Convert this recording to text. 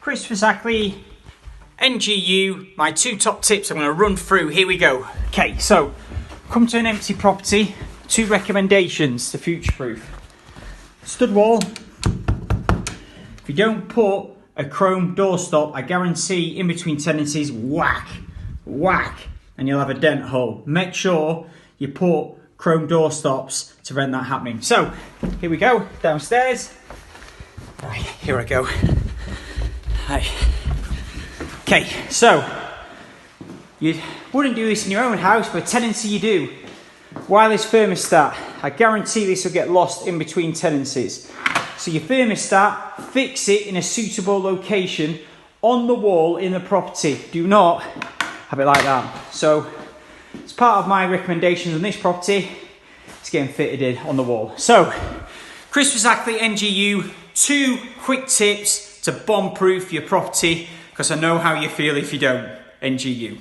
Christopher Zackley, NGU, my 2 top tips I'm going to run through. Here we go. Okay, so come to an empty property, 2 recommendations to future-proof. Stud wall. If you don't put a chrome doorstop, I guarantee in between tenancies, whack, and you'll have a dent hole. Make sure you put chrome doorstops to prevent that happening. So, here we go, downstairs. Right, here I go. Right. Okay, so you wouldn't do this in your own house, but tenancy you do. Wireless thermostat. I guarantee this will get lost in between tenancies. So your thermostat, fix it in a suitable location on the wall in the property. Do not have it like that. So as part of my recommendations on this property, it's getting fitted in on the wall. So Christopher Zackley, NGU, 2 quick tips to bomb-proof your property, because I know how you feel if you don't. NGU.